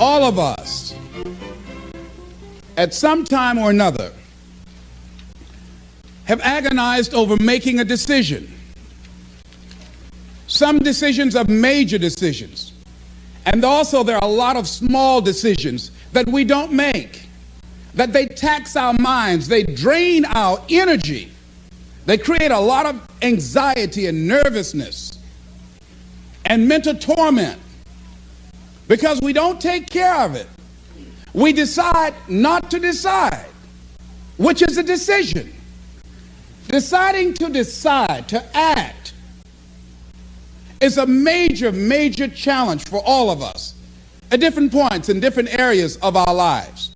All of us, at some time or another, have agonized over making a decision. Some decisions are major decisions. And also there are a lot of small decisions that we don't make, that they tax our minds, they drain our energy, they create a lot of anxiety and nervousness and mental torment because we don't take care of it. We decide not to decide, which is a decision. Deciding to decide, to act, is a major, major challenge for all of us at different points in different areas of our lives.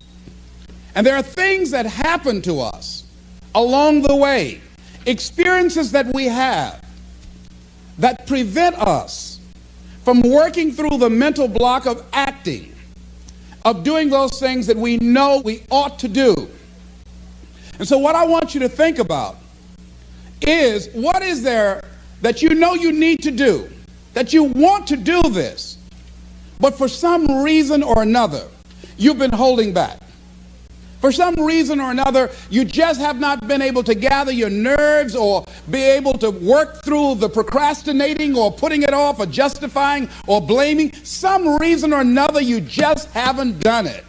And there are things that happen to us along the way, experiences that we have that prevent us from working through the mental block of acting, of doing those things that we know we ought to do. And so what I want you to think about is, what is there that you know you need to do, that you want to do this, but for some reason or another, you've been holding back. For some reason or another, you just have not been able to gather your nerves or be able to work through the procrastinating or putting it off or justifying or blaming. Some reason or another, you just haven't done it.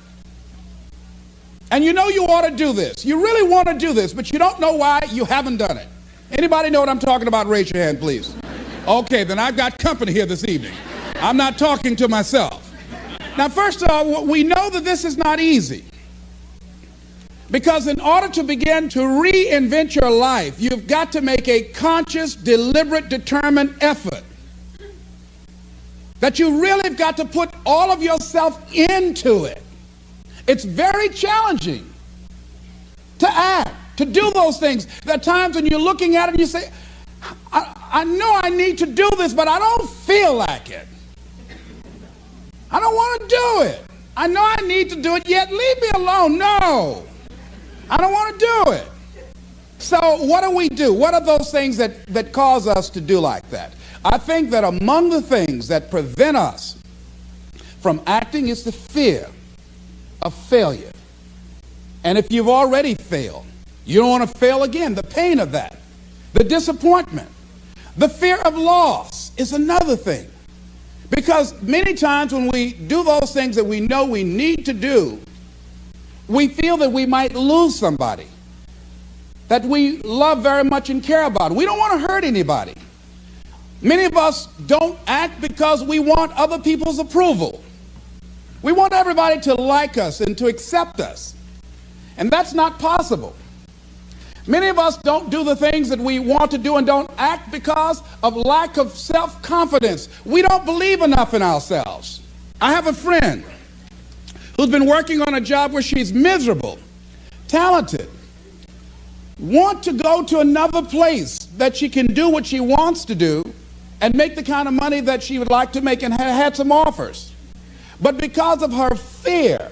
And you know you ought to do this. You really want to do this, but you don't know why you haven't done it. Anybody know what I'm talking about? Raise your hand, please. Okay, then I've got company here this evening. I'm not talking to myself. Now, first of all, we know that this is not easy. Because in order to begin to reinvent your life, you've got to make a conscious, deliberate, determined effort. That you really have got to put all of yourself into it. It's very challenging to act, to do those things. There are times when you're looking at it and you say, I know I need to do this, but I don't feel like it. I don't want to do it. I know I need to do it, yet leave me alone. No, I don't want to do it. So what do? What are those things that cause us to do like that? I think that among the things that prevent us from acting is the fear of failure. And if you've already failed, you don't want to fail again. The pain of that, the disappointment, the fear of loss is another thing. Because many times when we do those things that we know we need to do, we feel that we might lose somebody that we love very much and care about. We don't want to hurt anybody. Many of us don't act because we want other people's approval. We want everybody to like us and to accept us. And that's not possible. Many of us don't do the things that we want to do and don't act because of lack of self-confidence. We don't believe enough in ourselves. I have a friend who's been working on a job where she's miserable, talented, want to go to another place that she can do what she wants to do and make the kind of money that she would like to make, and had some offers. But because of her fear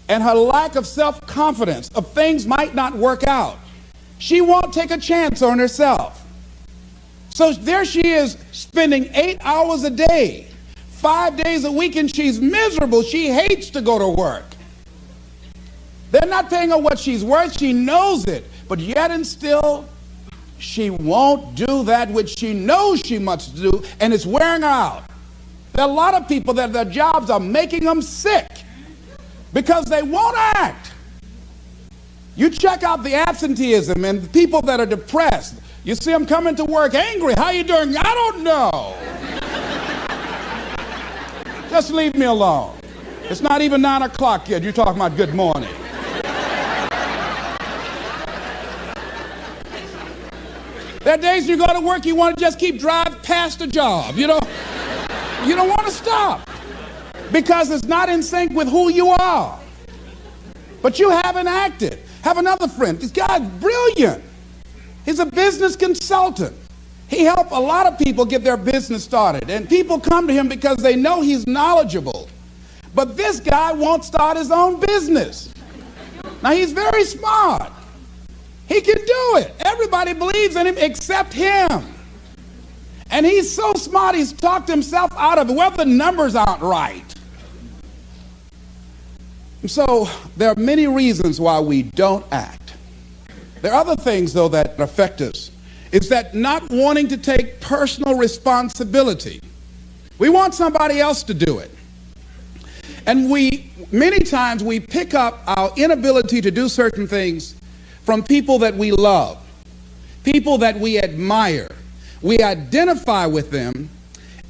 and her lack of self-confidence of things might not work out, she won't take a chance on herself. So there she is, spending 8 hours a day, 5 days a week, and she's miserable. She hates to go to work. They're not paying her what she's worth. She knows it, but yet and still, she won't do that which she knows she must do, and it's wearing her out. There are a lot of people that their jobs are making them sick because they won't act. You check out the absenteeism and the people that are depressed. You see them coming to work angry. How you doing? I don't know. Just leave me alone. It's not even 9 o'clock yet. You're talking about good morning. There are days you go to work, you want to just keep driving past the job. You don't want to stop because it's not in sync with who you are. But you haven't acted. Have another friend. This guy's brilliant. He's a business consultant. He helped a lot of people get their business started. And people come to him because they know he's knowledgeable. But this guy won't start his own business. Now, he's very smart. He can do it. Everybody believes in him except him. And he's so smart, he's talked himself out of it. Well, the numbers aren't right. So there are many reasons why we don't act. There are other things, though, that affect us. It's that not wanting to take personal responsibility. We want somebody else to do it. And many times we pick up our inability to do certain things from people that we love, people that we admire. We identify with them,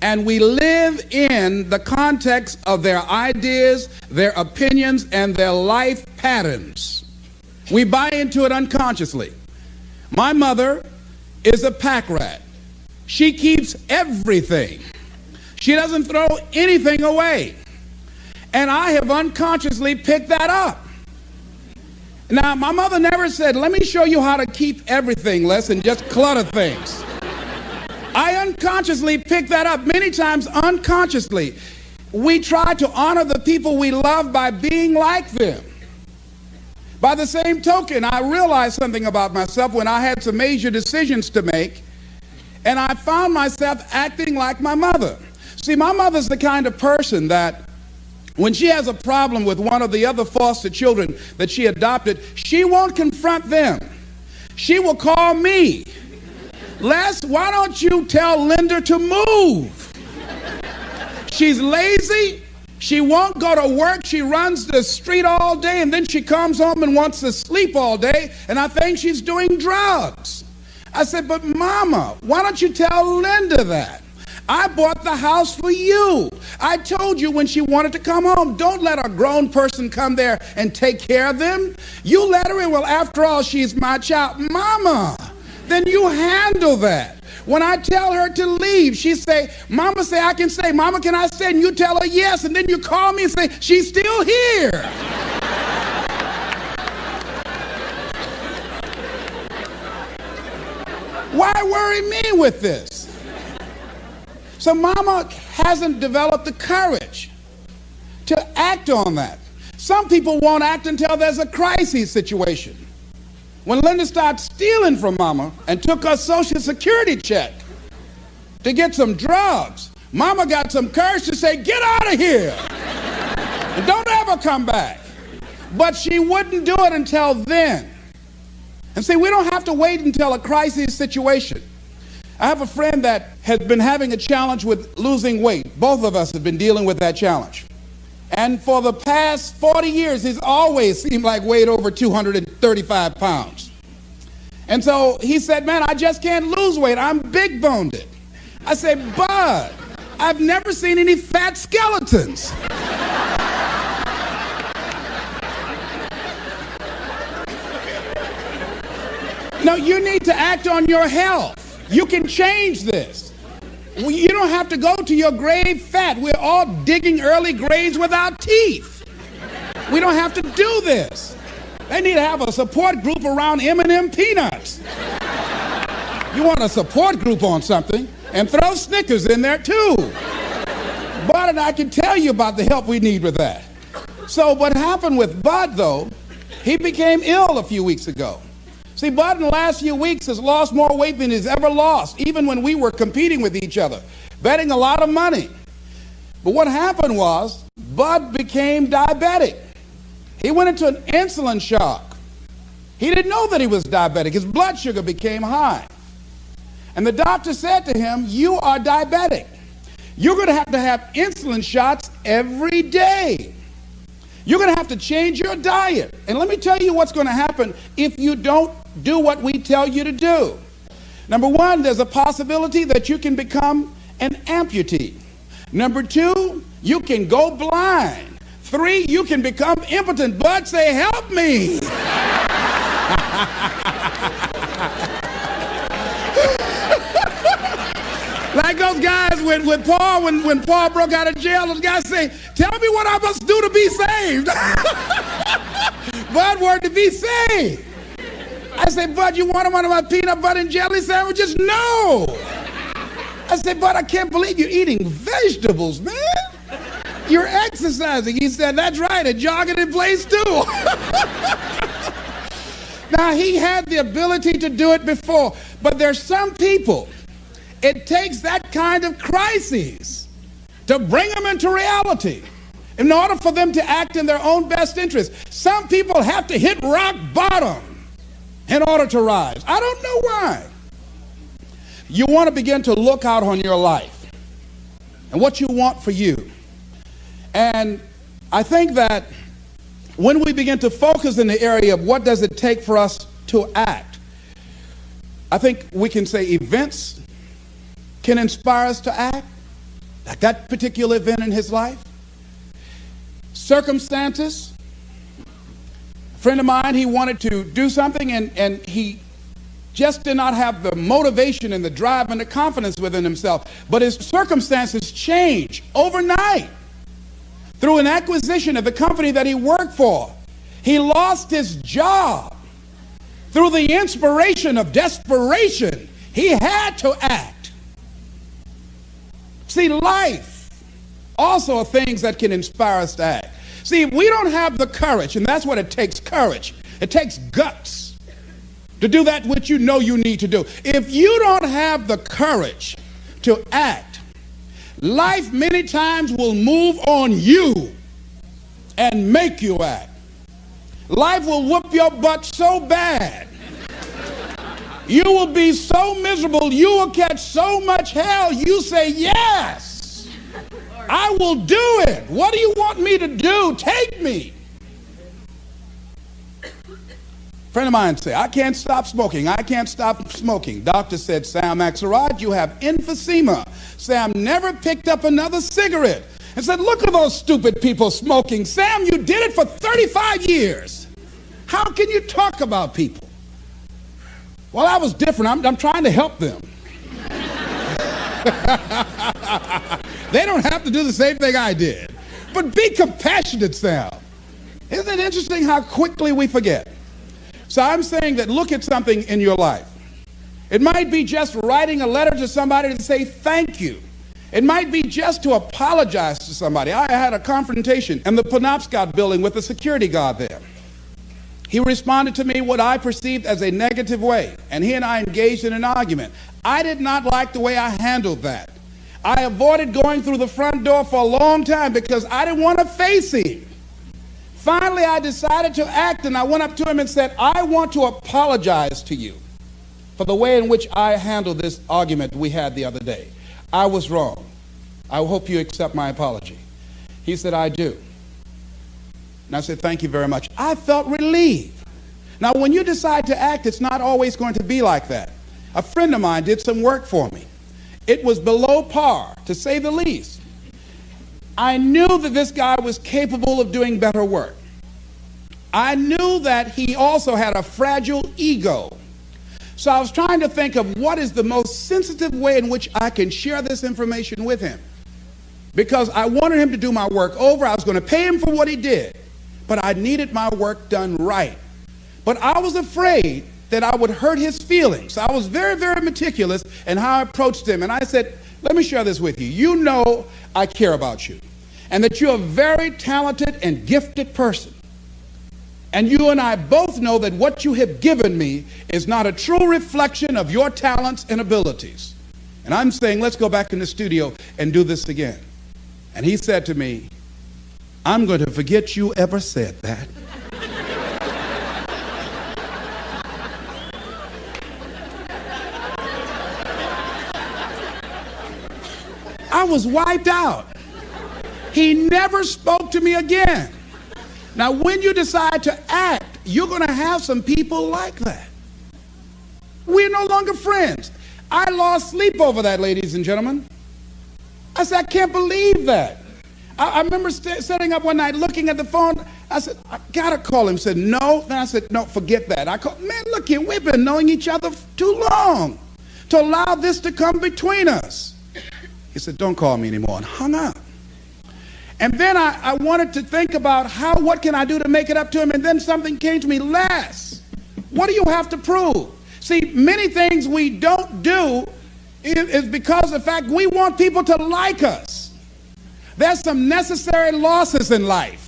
and we live in the context of their ideas, their opinions, and their life patterns. We buy into it unconsciously. My mother is a pack rat. She keeps everything. She doesn't throw anything away. And I have unconsciously picked that up. Now, my mother never said, let me show you how to keep everything less and just clutter things. I unconsciously picked that up many times unconsciously. We try to honor the people we love by being like them. By the same token, I realized something about myself when I had some major decisions to make, and I found myself acting like my mother. See, my mother's the kind of person that when she has a problem with one of the other foster children that she adopted, she won't confront them. She will call me. Les, why don't you tell Linda to move? She's lazy. She won't go to work. She runs the street all day, and then she comes home and wants to sleep all day, and I think she's doing drugs. I said, but Mama, why don't you tell Linda that? I bought the house for you. I told you when she wanted to come home, don't let a grown person come there and take care of them. You let her in. Well, after all, she's my child. Mama, then you handle that. When I tell her to leave, she say, Mama say I can stay. Mama, can I stay? And you tell her yes, and then you call me and say, she's still here. Why worry me with this? So Mama hasn't developed the courage to act on that. Some people won't act until there's a crisis situation. When Linda started stealing from Mama and took her Social Security check to get some drugs, Mama got some courage to say, get out of here and don't ever come back. But she wouldn't do it until then. And see, we don't have to wait until a crisis situation. I have a friend that has been having a challenge with losing weight. Both of us have been dealing with that challenge. And for the past 40 years, he's always seemed like weighed over 235 pounds. And so he said, man, I just can't lose weight. I'm big-boned. I said, Bud, I've never seen any fat skeletons. No, you need to act on your health. You can change this. You don't have to go to your grave fat. We're all digging early graves without teeth. We don't have to do this. They need to have a support group around M&M peanuts. You want a support group on something, and throw Snickers in there too. Bud and I can tell you about the help we need with that. So what happened with Bud, though, he became ill a few weeks ago. See, Bud in the last few weeks has lost more weight than he's ever lost, even when we were competing with each other, betting a lot of money. But what happened was, Bud became diabetic. He went into an insulin shock. He didn't know that he was diabetic. His blood sugar became high. And the doctor said to him, you are diabetic. You're going to have insulin shots every day. You're going to have to change your diet. And let me tell you what's going to happen if you don't do what we tell you to do. Number one, there's a possibility that you can become an amputee. Number two, you can go blind. Three, you can become impotent. Bud, say, help me. Like those guys with Paul, when Paul broke out of jail, those guys say, tell me what I must do to be saved. Bud wanted to be saved. I said, Bud, you want one of my peanut butter and jelly sandwiches? No. I said, Bud, I can't believe you're eating vegetables, man. You're exercising. He said, that's right, and jogging in place too. Now, he had the ability to do it before, but there's some people, It takes that kind of crisis to bring them into reality in order for them to act in their own best interest. Some people have to hit rock bottom in order to rise. I don't know why. You want to begin to look out on your life and what you want for you. And I think that when we begin to focus in the area of what does it take for us to act, I think we can say events can inspire us to act, like that particular event in his life. Circumstances. A friend of mine, he wanted to do something and he just did not have the motivation and the drive and the confidence within himself. But his circumstances changed overnight through an acquisition of the company that he worked for. He lost his job. Through the inspiration of desperation, he had to act. See, life also are things that can inspire us to act. See, if we don't have the courage, and that's what it takes, courage. It takes guts to do that which you know you need to do. If you don't have the courage to act, life many times will move on you and make you act. Life will whoop your butt so bad. You will be so miserable. You will catch so much hell. You say, yes, I will do it. What do you want me to do? Take me. A friend of mine said, I can't stop smoking. I can't stop smoking. Doctor said, Sam Axelrod, you have emphysema. Sam never picked up another cigarette and said, look at those stupid people smoking. Sam, you did it for 35 years. How can you talk about people? Well, I was different. I'm trying to help them. They don't have to do the same thing I did. But be compassionate, Sam. Isn't it interesting how quickly we forget? So I'm saying that look at something in your life. It might be just writing a letter to somebody to say thank you. It might be just to apologize to somebody. I had a confrontation in the Penobscot building with the security guard there. He responded to me what I perceived as a negative way, and he and I engaged in an argument. I did not like the way I handled that. I avoided going through the front door for a long time because I didn't want to face him. Finally, I decided to act, and I went up to him and said, I want to apologize to you for the way in which I handled this argument we had the other day. I was wrong. I hope you accept my apology. He said, I do. And I said, thank you very much. I felt relieved. Now, when you decide to act, it's not always going to be like that. A friend of mine did some work for me. It was below par, to say the least. I knew that this guy was capable of doing better work. I knew that he also had a fragile ego. So I was trying to think of what is the most sensitive way in which I can share this information with him. Because I wanted him to do my work over. I was going to pay him for what he did. But I needed my work done right. But I was afraid that I would hurt his feelings. So I was very, very meticulous in how I approached him. And I said, let me share this with you. You know I care about you. And that you're a very talented and gifted person. And you and I both know that what you have given me is not a true reflection of your talents and abilities. And I'm saying, let's go back in the studio and do this again. And he said to me, I'm going to forget you ever said that. I was wiped out. He never spoke to me again. Now, when you decide to act, you're going to have some people like that. We're no longer friends. I lost sleep over that, ladies and gentlemen. I said, I can't believe that. I remember sitting up one night looking at the phone. I said, I got to call him. He said, no. Then I said, no, forget that. I called, man, look here, we've been knowing each other too long to allow this to come between us. He said, don't call me anymore, and hung up. And then I wanted to think about what can I do to make it up to him? And then something came to me, Les, what do you have to prove? See, many things we don't do is because of the fact we want people to like us. There's some necessary losses in life.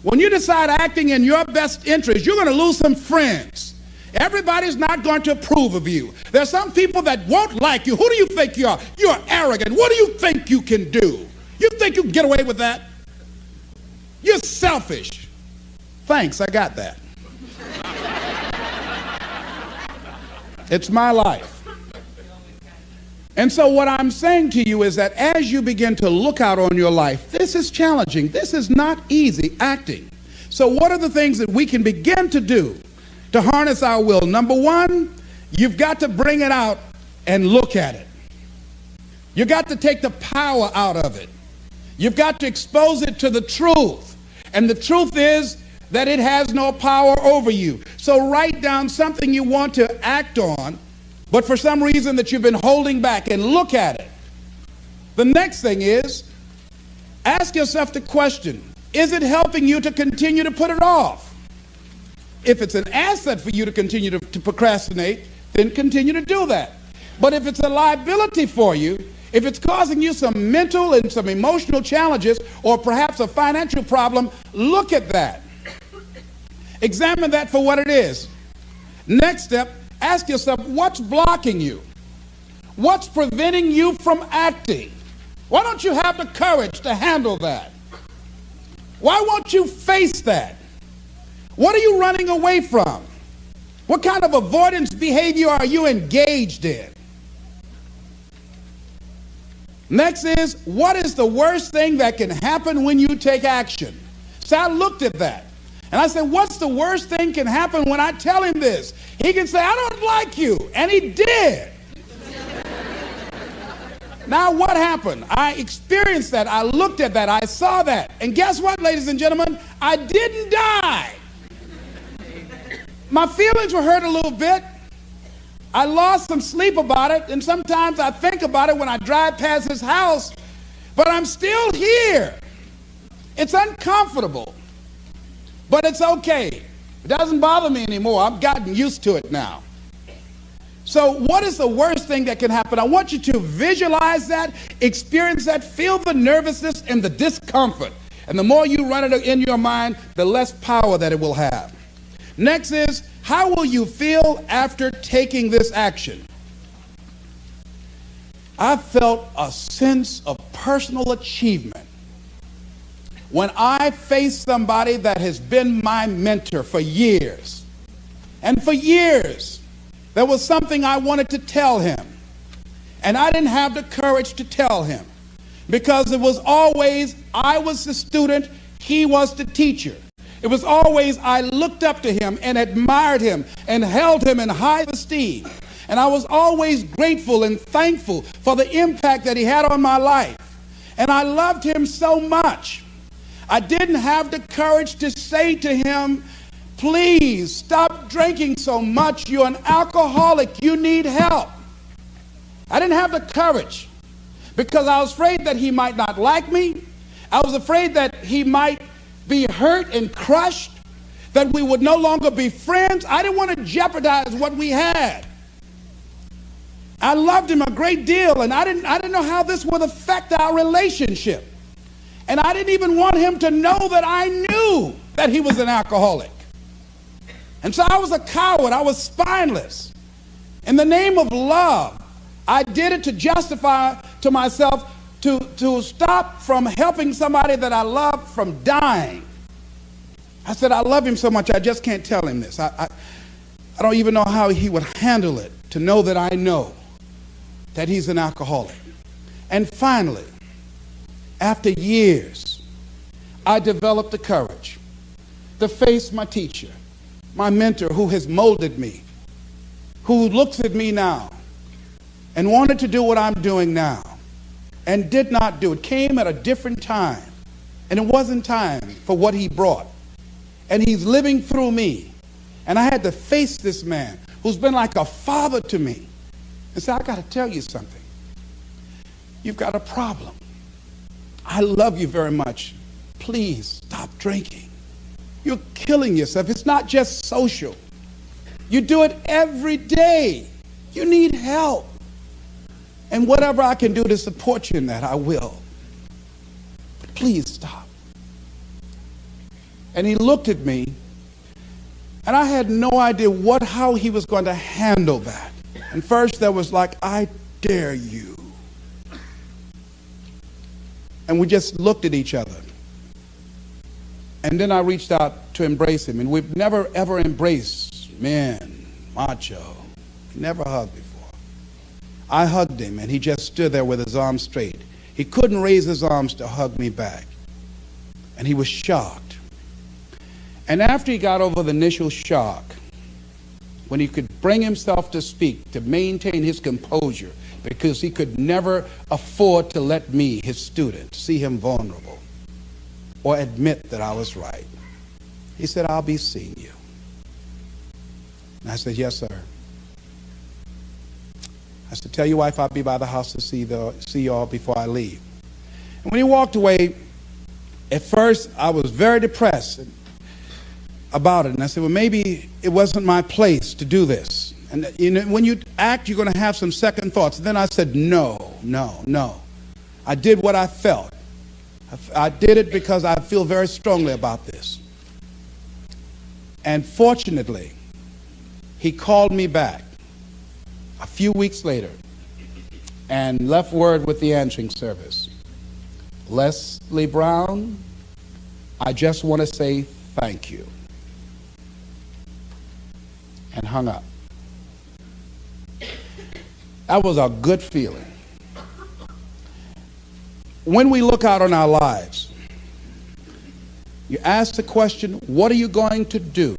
When you decide acting in your best interest, you're going to lose some friends. Everybody's not going to approve of you. There's some people that won't like you. Who do you think you are? You're arrogant. What do you think you can do? You think you can get away with that? You're selfish. Thanks, I got that. It's my life. And so what I'm saying to you is that as you begin to look out on your life, this is challenging. This is not easy acting. So what are the things that we can begin to do to harness our will? Number one, you've got to bring it out and look at it. You've got to take the power out of it. You've got to expose it to the truth. And the truth is that it has no power over you. So write down something you want to act on, but for some reason that you've been holding back, and look at it. The next thing is, ask yourself the question, is it helping you to continue to put it off? If it's an asset for you to continue to procrastinate, then continue to do that. But if it's a liability for you, if it's causing you some mental and some emotional challenges, or perhaps a financial problem, look at that. Examine that for what it is. Next step, ask yourself, what's blocking you? What's preventing you from acting? Why don't you have the courage to handle that? Why won't you face that? What are you running away from? What kind of avoidance behavior are you engaged in? Next is, what is the worst thing that can happen when you take action? So I looked at that. And I said, what's the worst thing can happen when I tell him this? He can say, I don't like you. And he did. Now what happened? I experienced that. I looked at that. I saw that. And guess what, ladies and gentlemen? I didn't die. My feelings were hurt a little bit. I lost some sleep about it. And sometimes I think about it when I drive past his house. But I'm still here. It's uncomfortable. But it's okay. It doesn't bother me anymore. I've gotten used to it now. So what is the worst thing that can happen? I want you to visualize that, experience that, feel the nervousness and the discomfort. And the more you run it in your mind, the less power that it will have. Next is, how will you feel after taking this action? I felt a sense of personal achievement when I faced somebody that has been my mentor for years. And for years, there was something I wanted to tell him. And I didn't have the courage to tell him. Because it was always, I was the student, he was the teacher. It was always, I looked up to him and admired him and held him in high esteem. And I was always grateful and thankful for the impact that he had on my life. And I loved him so much. I didn't have the courage to say to him, please stop drinking so much. You're an alcoholic. You need help. I didn't have the courage because I was afraid that he might not like me. I was afraid that he might be hurt and crushed, that we would no longer be friends. I didn't want to jeopardize what we had. I loved him a great deal, and I didn't know how this would affect our relationship. And I didn't even want him to know that I knew that he was an alcoholic. And so I was a coward. I was spineless. In the name of love, I did it to justify to myself to stop from helping somebody that I love from dying. I said, I love him so much, I just can't tell him this. I don't even know how he would handle it, to know that I know that he's an alcoholic. And finally, after years, I developed the courage to face my teacher, my mentor who has molded me, who looks at me now and wanted to do what I'm doing now and did not do it. Came at a different time, and it wasn't time for what he brought. And he's living through me. And I had to face this man who's been like a father to me and say, I got to tell you something. You've got a problem. I love you very much. Please stop drinking. You're killing yourself. It's not just social. You do it every day. You need help. And whatever I can do to support you in that, I will. But please stop. And he looked at me, And I had no idea how he was going to handle that. And first there was like, I dare you. And we just looked at each other. And then I reached out to embrace him. And we've never, ever embraced men, macho. Never hugged before. I hugged him, and he just stood there with his arms straight. He couldn't raise his arms to hug me back. And he was shocked. And after he got over the initial shock, when he could bring himself to speak, to maintain his composure, because he could never afford to let me, his student, see him vulnerable or admit that I was right, he said, I'll be seeing you. And I said, yes, sir. I said, tell your wife I'll be by the house to see y'all before I leave. And when he walked away, at first I was very depressed about it. And I said, well, maybe it wasn't my place to do this. And you know, when you act, you're going to have some second thoughts. And then I said, no. I did what I felt. I did it because I feel very strongly about this. And fortunately, he called me back a few weeks later and left word with the answering service. Leslie Brown, I just want to say thank you. And hung up. That was a good feeling. When we look out on our lives, you ask the question, what are you going to do?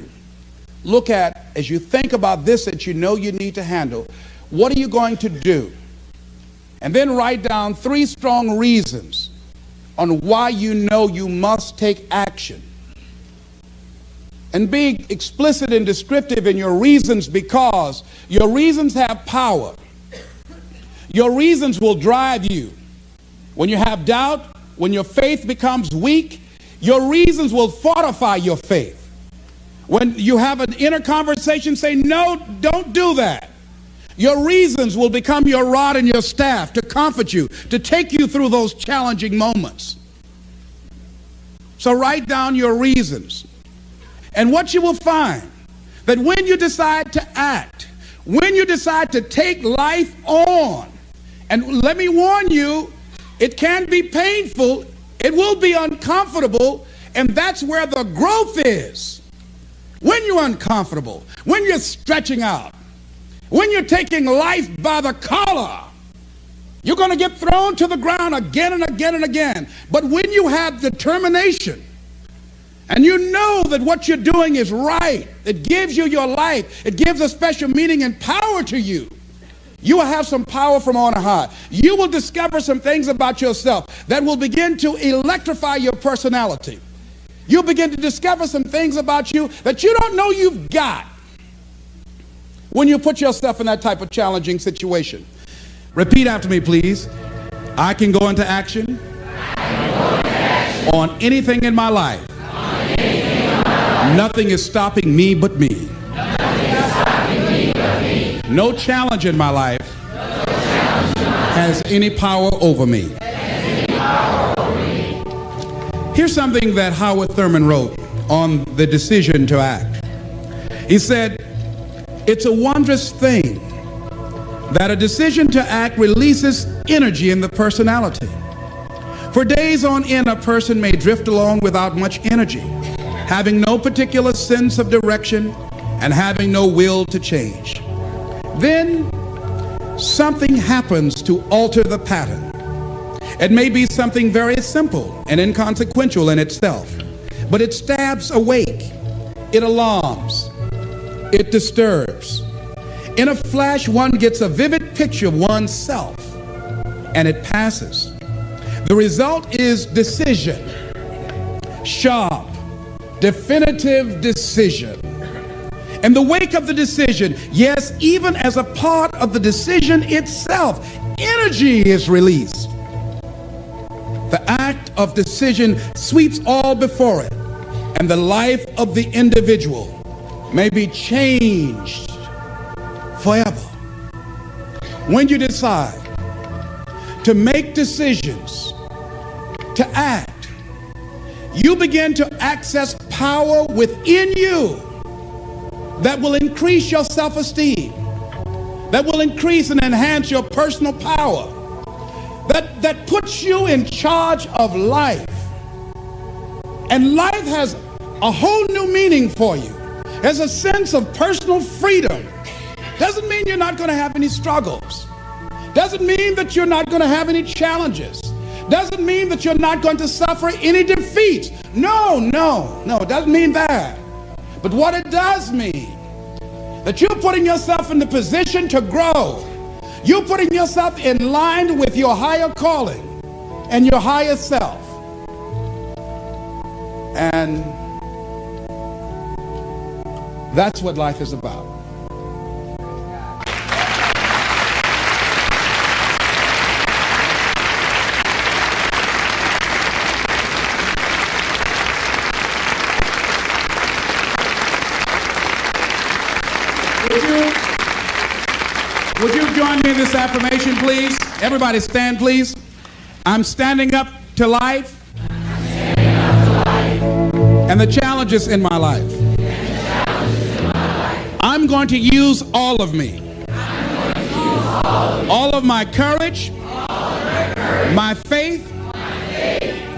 Look at, as you think about this that you know you need to handle, what are you going to do? And then write down 3 strong reasons on why you know you must take action. And be explicit and descriptive in your reasons, because your reasons have power. Your reasons will drive you. When you have doubt, when your faith becomes weak, your reasons will fortify your faith. When you have an inner conversation, say, no, don't do that. Your reasons will become your rod and your staff to comfort you, to take you through those challenging moments. So write down your reasons. And what you will find, that when you decide to act, when you decide to take life on, and let me warn you, it can be painful, it will be uncomfortable, and that's where the growth is. When you're uncomfortable, when you're stretching out, when you're taking life by the collar, you're going to get thrown to the ground again and again and again. But when you have determination, and you know that what you're doing is right, it gives you your life, it gives a special meaning and power to you, you will have some power from on high. You will discover some things about yourself that will begin to electrify your personality. You'll begin to discover some things about you that you don't know you've got when you put yourself in that type of challenging situation. Repeat after me, please. I can go into action on anything in my life. Nothing is stopping me but me. No challenge in my life has any power over me. Here's something that Howard Thurman wrote on the decision to act. He said, it's a wondrous thing that a decision to act releases energy in the personality. For days on end, a person may drift along without much energy, having no particular sense of direction and having no will to change. Then something happens to alter the pattern. It may be something very simple and inconsequential in itself, but it stabs awake, it alarms, it disturbs. In a flash, one gets a vivid picture of oneself, and it passes. The result is decision, sharp, definitive decision. In the wake of the decision, yes, even as a part of the decision itself, energy is released. The act of decision sweeps all before it, and the life of the individual may be changed forever. When you decide to make decisions, to act, you begin to access power within you that will increase your self-esteem, that will increase and enhance your personal power, that puts you in charge of life. And life has a whole new meaning for you. There's a sense of personal freedom. Doesn't mean you're not going to have any struggles. Doesn't mean that you're not going to have any challenges. Doesn't mean that you're not going to suffer any defeats. No, it doesn't mean that. But what it does mean, that you're putting yourself in the position to grow. You're putting yourself in line with your higher calling and your higher self. And that's what life is about. Would you join me in this affirmation, please? Everybody stand, please. I'm standing up to life and the challenges in my life. I'm going to use all of me. All of my courage, my faith,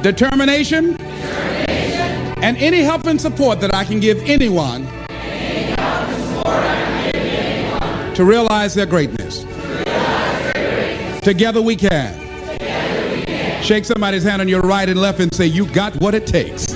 determination, and any help and support that I can give anyone to realize their greatness. Together we can. Shake somebody's hand on your right and left and say, you got what it takes.